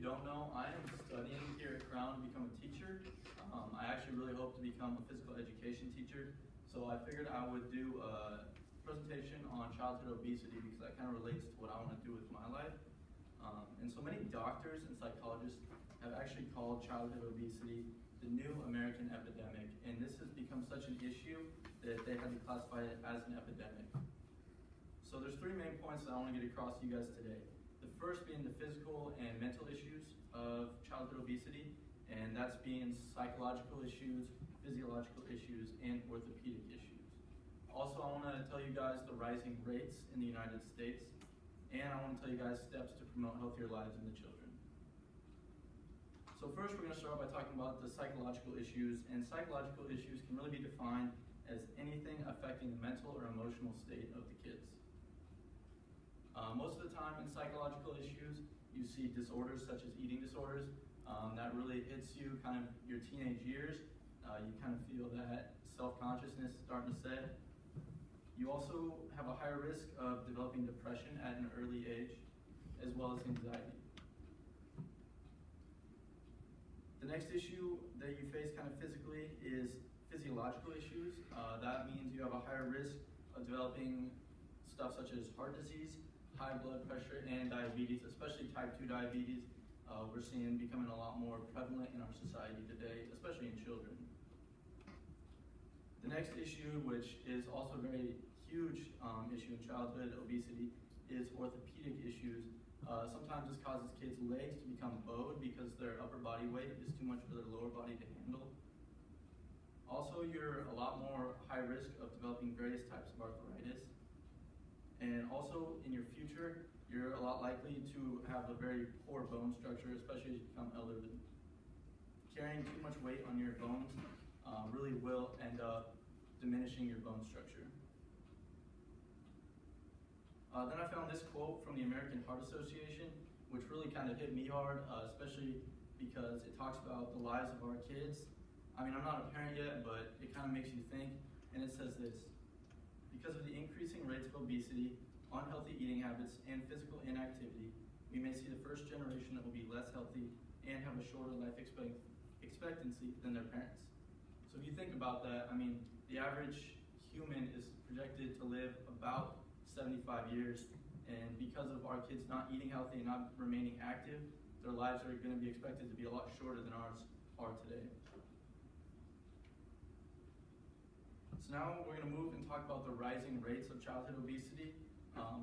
don't know, I am studying here at Crown to become a teacher. I actually really hope to become a physical education teacher. So I figured I would do a presentation on childhood obesity because that kind of relates to what I want to do with my life. And so many doctors and psychologists have actually called childhood obesity the new American epidemic. And this has become such an issue that they had to classify it as an epidemic. So there's three main points that I want to get across to you guys today. The first being the physical and mental issues of childhood obesity, and that's being psychological issues, physiological issues, and orthopedic issues. Also, I want to tell you guys the rising rates in the United States, and I want to tell you guys steps to promote healthier lives in the children. So first, we're going to start by talking about the psychological issues, and psychological issues can really be defined as anything affecting the mental or emotional state of the kids. Most of the time in psychological issues, you see disorders such as eating disorders. That really hits you kind of your teenage years. You kind of feel that self-consciousness starting to set. You also have a higher risk of developing depression at an early age, as well as anxiety. The next issue that you face kind of physically is physiological issues. That means you have a higher risk of developing stuff such as heart disease, high blood pressure, and diabetes, especially type 2 diabetes. We're seeing becoming a lot more prevalent in our society today, especially in children. The next issue, which is also a very huge issue in childhood obesity, is orthopedic issues. Sometimes this causes kids' legs to become bowed because their upper body weight is too much for their lower body to handle. Also, you're a lot more high risk of developing various types of arthritis. And also, in your future, you're a lot likely to have a very poor bone structure, especially as you become elderly. Carrying too much weight on your bones really will end up diminishing your bone structure. Then I found this quote from the American Heart Association, which really kind of hit me hard, especially because it talks about the lives of our kids. I mean, I'm not a parent yet, but it kind of makes you think, and it says this: because of the increasing rates of obesity, unhealthy eating habits, and physical inactivity, we may see the first generation that will be less healthy and have a shorter life expectancy than their parents. So if you think about that, I mean, the average human is projected to live about 75 years, and because of our kids not eating healthy and not remaining active, their lives are going to be expected to be a lot shorter than ours are today. So now we're going to move and talk about the rising rates of childhood obesity.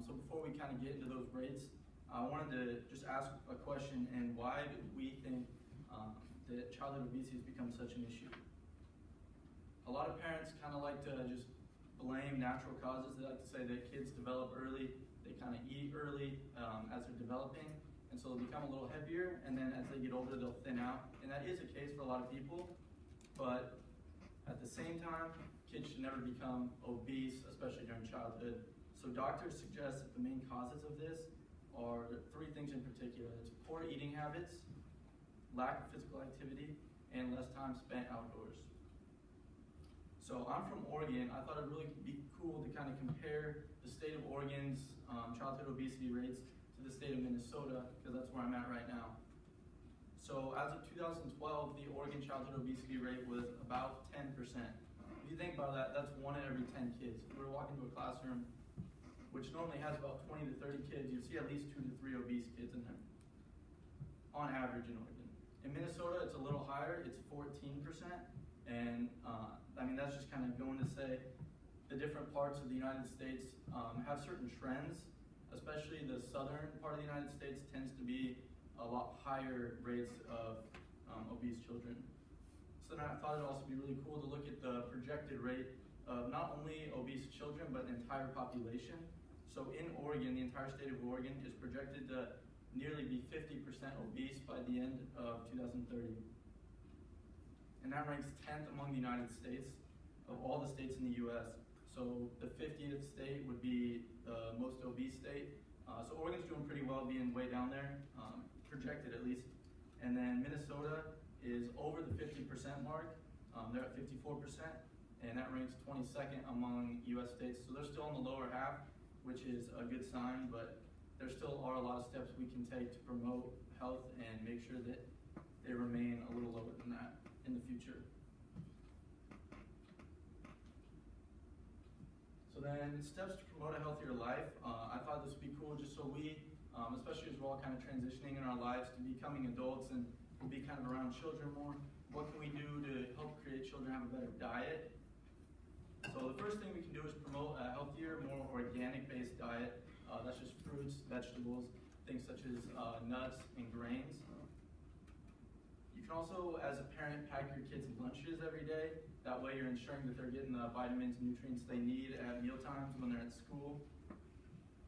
So before we kind of get into those rates, I wanted to just ask a question, and why do we think that childhood obesity has become such an issue? A lot of parents kind of like to just blame natural causes. They like to say that kids develop early, they kind of eat early as they're developing, and so they'll become a little heavier, and then as they get older, they'll thin out. And that is the case for a lot of people, but at the same time, kids should never become obese, especially during childhood. So doctors suggest that the main causes of this are three things in particular. It's poor eating habits, lack of physical activity, and less time spent outdoors. So I'm from Oregon. I thought it'd really be cool to kind of compare the state of Oregon's childhood obesity rates to the state of Minnesota, because that's where I'm at right now. So as of 2012, the Oregon childhood obesity rate was about 10%. If you think about that, that's 1 in every 10 kids. If we were walking to a classroom, which normally has about 20 to 30 kids, you'd see at least 2 to 3 obese kids in there, on average in Oregon. In Minnesota, it's a little higher, it's 14%, and I mean, that's just kind of going to say the different parts of the United States have certain trends, especially the southern part of the United States tends to be a lot higher rates of obese children. So then I thought it'd also be really cool to look at the projected rate of not only obese children, but the entire population. So in Oregon, the entire state of Oregon is projected to nearly be 50% obese by the end of 2030. And that ranks 10th among the United States of all the states in the US. So the 50th state would be the most obese state. So Oregon's doing pretty well being way down there, projected at least. And then Minnesota is over the 50% mark. They're at 54%, and that ranks 22nd among US states. So they're still in the lower half, which is a good sign, but there still are a lot of steps we can take to promote health and make sure that they remain a little lower than that in the future. So then, steps to promote a healthier life. I thought this would be cool just so we, especially as we're all kind of transitioning in our lives to becoming adults and we'll be kind of around children more. What can we do to help create children have a better diet? So the first thing we can do is promote a healthier, more organic-based diet. That's just fruits, vegetables, things such as nuts and grains. You can also, as a parent, pack your kids' lunches every day. That way you're ensuring that they're getting the vitamins and nutrients they need at meal times when they're at school.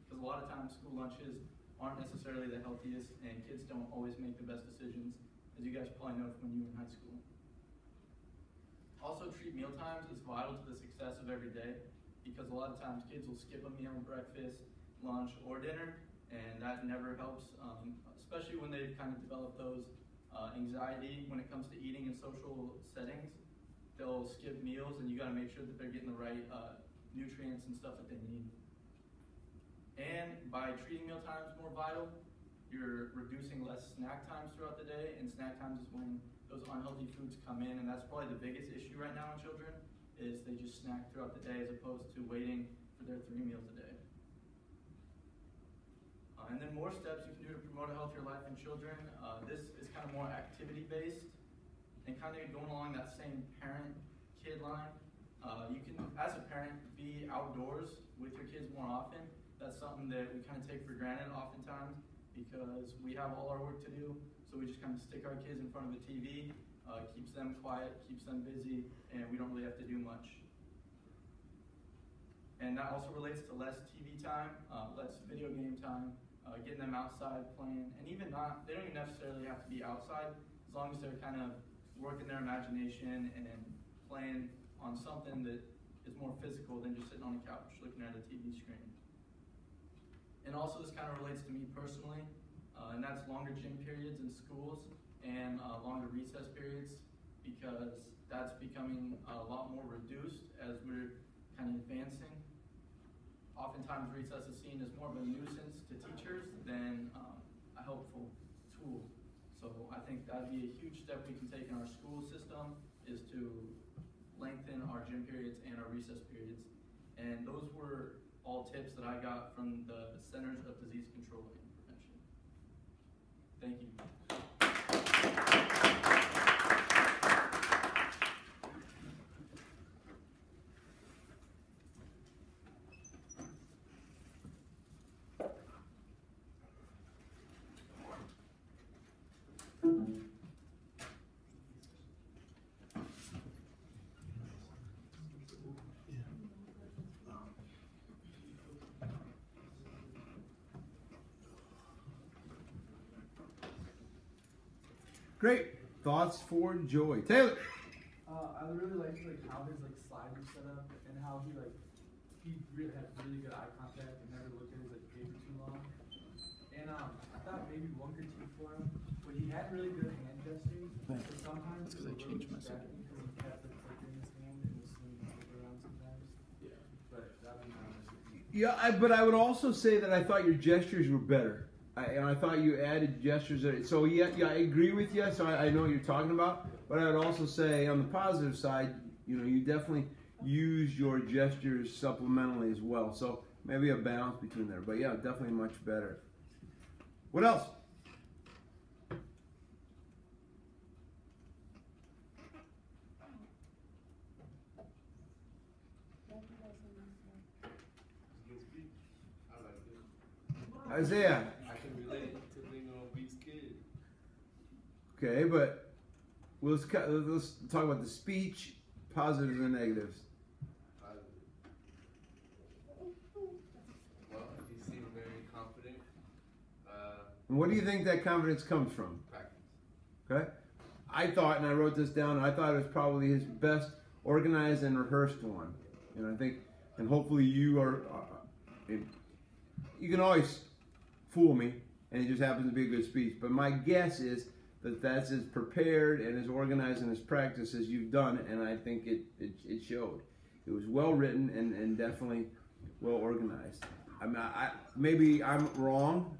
Because a lot of times school lunches aren't necessarily the healthiest and kids don't always make the best decisions, as you guys probably know from when you were in high school. Also, treat meal times as vital to the success of every day, because a lot of times kids will skip a meal, breakfast, lunch, or dinner, and that never helps, especially when they've kind of developed those anxiety when it comes to eating in social settings. They'll skip meals, and you got to make sure that they're getting the right nutrients and stuff that they need. And by treating meal times more vital, you're reducing less snack times throughout the day, and snack times is when those unhealthy foods come in, and that's probably the biggest issue right now in children, is they just snack throughout the day as opposed to waiting for their 3 meals a day. And then more steps you can do to promote a healthier life in children. This is kind of more activity-based, and kind of going along that same parent-kid line. You can, as a parent, be outdoors with your kids more often. That's something that we kind of take for granted oftentimes because we have all our work to do, so we just kind of stick our kids in front of the TV, keeps them quiet, keeps them busy, and we don't really have to do much. And that also relates to less TV time, less video game time, getting them outside playing, and even they don't even necessarily have to be outside, as long as they're kind of working their imagination and playing on something that is more physical than just sitting on a couch looking at a TV screen. And also this kind of relates to me personally, and that's longer gym periods in schools and longer recess periods, because that's becoming a lot more reduced as we're kind of advancing. Oftentimes recess is seen as more of a nuisance to teachers than a helpful tool. So I think that'd be a huge step we can take in our school system, is to lengthen our gym periods and our recess periods. And those were all tips that I got from the Centers of Disease Control and Prevention. Thank you. Great. Thoughts for Joy. Taylor. I really liked how his slide was set up and how he really had really good eye contact and never looked at his paper too long. And I thought maybe one critique for him, but he had really good hand gestures. But sometimes it was a little distracting because he kept the clicker in his hand and was swinging the clicker around sometimes. Yeah. But that would be my message. Yeah, but I would also say that I thought your gestures were better. I thought you added gestures. So yeah, I agree with you. So I know what you're talking about. But I would also say on the positive side, you definitely use your gestures supplementally as well. So maybe a balance between there. But yeah, definitely much better. What else? Isaiah. I can relate to being on Beats Kid. Okay, but let's talk about the speech, positives and negatives. Well, he seemed very confident. And what do you think that confidence comes from? Practice. Okay, I thought, and I wrote this down, I thought it was probably his best organized and rehearsed one. And I think, and hopefully you are, you can always fool me, and it just happens to be a good speech. But my guess is that that's as prepared and as organized and as practiced as you've done, and I think it showed. It was well written and definitely well organized. I mean, maybe I'm wrong,